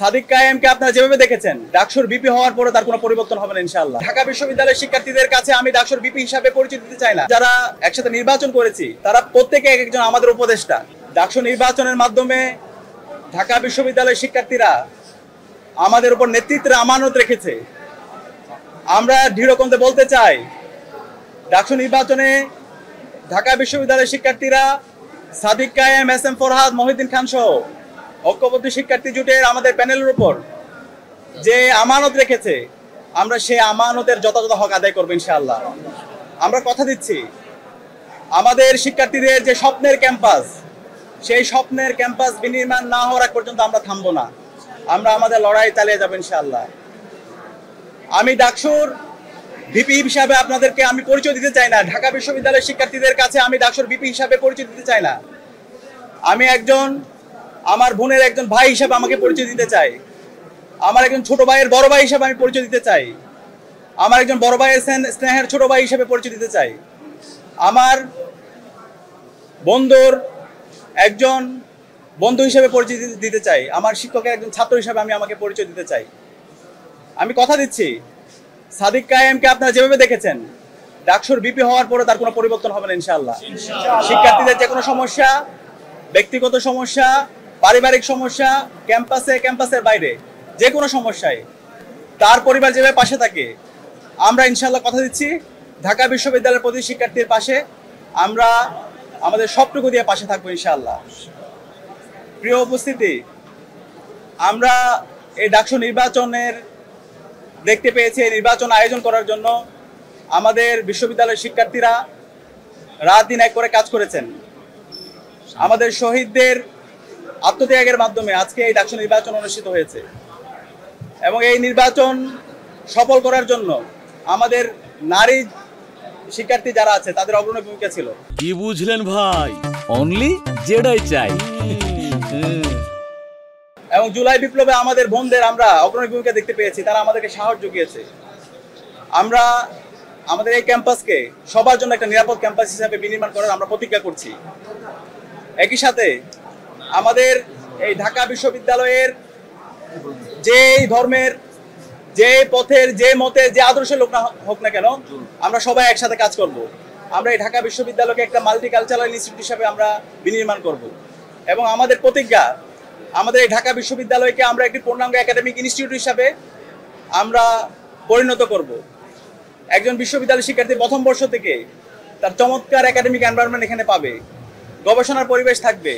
সাদিক কায়েমকে আপনারা যেভাবে দেখেছেন ডাকসুর বিপি হওয়ার পরে তার কোনো পরিবর্তন হবে না ইনশাআল্লাহ। ঢাকা বিশ্ববিদ্যালয়ের শিক্ষার্থীদের কাছে আমি ডাকসুর বিপি হিসাবে পরিচিতি দিতে চাই না। যারা একসাথে নির্বাচন করেছি তারা প্রত্যেকে এক একজন আমাদের উপদেষ্টা। ডাকসু নির্বাচনের মাধ্যমে ঢাকা বিশ্ববিদ্যালয়ের শিক্ষার্থীরা আমাদের উপর নেতৃত্বের আমানত রেখেছে। আমরা দৃঢ়কণ্ঠে বলতে চাই, ডাকসু নির্বাচনে ঢাকা বিশ্ববিদ্যালয়ের শিক্ষার্থীরা সাদিক কায়েম, এস এম ফরহাদ, মহিউদ্দিন খান সহ ঐক্যবদ্ধ শিক্ষার্থী জোটের আমাদের প্যানেলের উপর যে আমানত রেখেছে, আমরা সেই আমানতের যথাযথ হক আদায় করবো ইনশাআল্লাহ। আমরা কথা দিচ্ছি, আমাদের শিক্ষার্থীদের যে স্বপ্নের ক্যাম্পাস, সেই স্বপ্নের ক্যাম্পাস বিনির্মাণ না হওয়ার আগ পর্যন্ত আমরা থামবো না। আমরা আমাদের লড়াই চালিয়ে যাবো ইনশাআল্লাহ। আমি ডাকসুর ভিপি হিসাবে আপনাদেরকে আমি পরিচয় দিতে চাই না। ঢাকা বিশ্ববিদ্যালয়ের শিক্ষার্থীদের কাছে আমি ডাকসুর ভিপি হিসাবে পরিচয় দিতে চাই না। আমি একজন, আমার বোনের একজন ভাই হিসাবে আমাকে পরিচয় দিতে চাই। আমার একজন ছোট ভাইয়ের বড় ভাই হিসাবে আমি পরিচয় দিতে চাই। আমার একজন বড় ভাইয়ের স্নেহের ছোট ভাই হিসাবে পরিচয় দিতে চাই। আমার বন্ধুর একজন বন্ধু হিসেবে পরিচয় দিতে চাই। আমার শিক্ষকের একজন ছাত্র হিসাবে আমি আমাকে পরিচয় দিতে চাই। আমি কথা দিচ্ছি, সাদিক কায়েমকে আপনারা যেভাবে দেখেছেন ডাকসুর বিপি হওয়ার পরে তার কোনো পরিবর্তন হবে না ইনশাআল্লাহ। শিক্ষার্থীদের যে কোনো সমস্যা, ব্যক্তিগত সমস্যা, পারিবারিক সমস্যা, ক্যাম্পাসের বাইরে যে কোনো সমস্যায় তার পরিবার যেভাবে পাশে থাকে, আমরা ইনশাআল্লাহ কথা দিচ্ছি ঢাকা বিশ্ববিদ্যালয়ের প্রতি শিক্ষার্থীর পাশে আমরা আমাদের সবটুকু দিয়ে পাশে থাকবো ইনশাআল্লাহ। প্রিয় উপস্থিতি, আমরা এই ডাকসু নির্বাচনের দেখতে পেয়েছি, এই নির্বাচন আয়োজন করার জন্য আমাদের বিশ্ববিদ্যালয়ের শিক্ষার্থীরা রাত দিন এক করে কাজ করেছেন। আমাদের শহীদদের আত্মত্যাগের মাধ্যমে আজকে এই ডাকসু নির্বাচন অনুষ্ঠিত হয়েছে এবং এই নির্বাচন সফল করার জন্য আমাদের নারী শিক্ষার্থী যারা আছে তাদের অগ্রণী ভূমিকা ছিল। কি বুঝলেন ভাই? অনলি যেটাই চাই। এবং জুলাই বিপ্লবে আমাদের বোনদের আমরা অগ্রণী ভূমিকা দেখতে পেয়েছি, তারা আমাদেরকে সাহস জুগিয়েছে। আমরা আমাদের এই ক্যাম্পাসকে সবার জন্য একটা নিরাপদ ক্যাম্পাস হিসাবে বিনির্মাণ করার আমরা প্রতিজ্ঞা করছি। একই সাথে আমাদের এই ঢাকা বিশ্ববিদ্যালয়ের যে ধর্মের, যে পথের, যে মতের, যে আদর্শের লোক না হোক না কেন, আমরা সবাই একসাথে কাজ করব। আমরা এই ঢাকা বিশ্ববিদ্যালয়কে একটা মাল্টিকালচারাল ইনস্টিটিউট হিসাবে আমরা বিনির্মাণ করব এবং আমাদের প্রতিজ্ঞা, আমাদের এই ঢাকা বিশ্ববিদ্যালয়কে আমরা একটি পূর্ণাঙ্গ একাডেমিক ইনস্টিটিউট হিসাবে আমরা পরিণত করব। একজন বিশ্ববিদ্যালয় শিক্ষার্থী প্রথম বর্ষ থেকে তার চমৎকার একাডেমিক এনভায়রনমেন্ট এখানে পাবে, গবেষণার পরিবেশ থাকবে,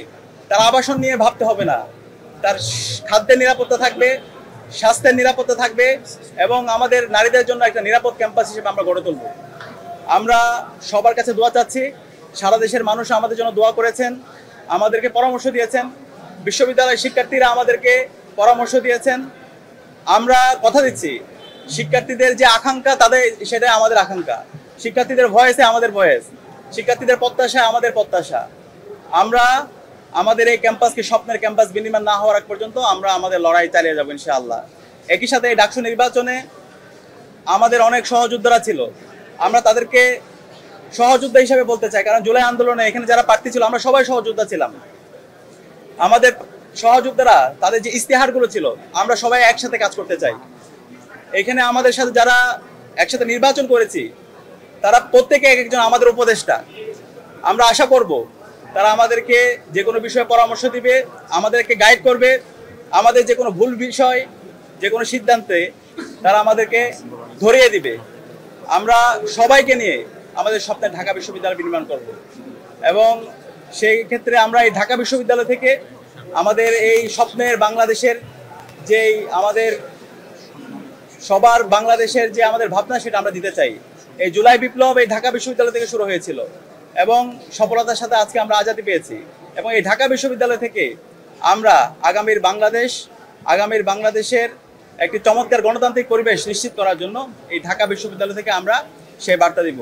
তার আবাসন নিয়ে ভাবতে হবে না, তার খাদ্যের নিরাপত্তা থাকবে, স্বাস্থ্যের নিরাপত্তা থাকবে এবং আমাদের নারীদের জন্য একটা নিরাপদ ক্যাম্পাস হিসেবে আমরা গড়ে তুলব। আমরা সবার কাছে দোয়া চাচ্ছি। সারা দেশের মানুষ আমাদের জন্য দোয়া করেছেন, আমাদেরকে পরামর্শ দিয়েছেন, বিশ্ববিদ্যালয়ের শিক্ষার্থীরা আমাদেরকে পরামর্শ দিয়েছেন। আমরা কথা দিচ্ছি, শিক্ষার্থীদের যে আকাঙ্ক্ষা তাদের সেটাই আমাদের আকাঙ্ক্ষা, শিক্ষার্থীদের ভয়েসে আমাদের ভয়েস, শিক্ষার্থীদের প্রত্যাশায় আমাদের প্রত্যাশা। আমরা আমাদের এই ক্যাম্পাসকে স্বপ্নের ক্যাম্পাস বিনির্মাণ না হওয়ার আগ পর্যন্ত আমরা আমাদের লড়াই চালিয়ে যাবো ইনশাআল্লাহ। একই সাথে এই ডাকসু নির্বাচনে আমাদের অনেক সহযোদ্ধারা ছিল, আমরা তাদেরকে সহযোদ্ধা হিসেবে বলতে চাই, কারণ জুলাই আন্দোলনে এখানে যারা প্রার্থী ছিল আমরা সবাই সহযোদ্ধা ছিলাম। আমাদের সহযোদ্ধারা তাদের যে ইস্তেহারগুলো ছিল, আমরা সবাই একসাথে কাজ করতে চাই। এখানে আমাদের সাথে যারা একসাথে নির্বাচন করেছি তারা প্রত্যেকে এক একজন আমাদের উপদেষ্টা। আমরা আশা করব তারা আমাদেরকে যে কোনো বিষয়ে পরামর্শ দিবে, আমাদেরকে গাইড করবে, আমাদের যে কোনো ভুল বিষয়, যে কোনো সিদ্ধান্তে তারা আমাদেরকে ধরিয়ে দিবে। আমরা সবাইকে নিয়ে আমাদের স্বপ্নের ঢাকা বিশ্ববিদ্যালয় নির্মাণ করব এবং সেই ক্ষেত্রে আমরা এই ঢাকা বিশ্ববিদ্যালয় থেকে আমাদের এই স্বপ্নের বাংলাদেশের যেই আমাদের সবার বাংলাদেশের যে আমাদের ভাবনা সেটা আমরা দিতে চাই। এই জুলাই বিপ্লব এই ঢাকা বিশ্ববিদ্যালয় থেকে শুরু হয়েছিল এবং সফলতার সাথে আজকে আমরা আজাদি পেয়েছি এবং এই ঢাকা বিশ্ববিদ্যালয় থেকে আমরা আগামীর বাংলাদেশের একটি চমৎকার গণতান্ত্রিক পরিবেশ নিশ্চিত করার জন্য এই ঢাকা বিশ্ববিদ্যালয় থেকে আমরা সেই বার্তা দিব।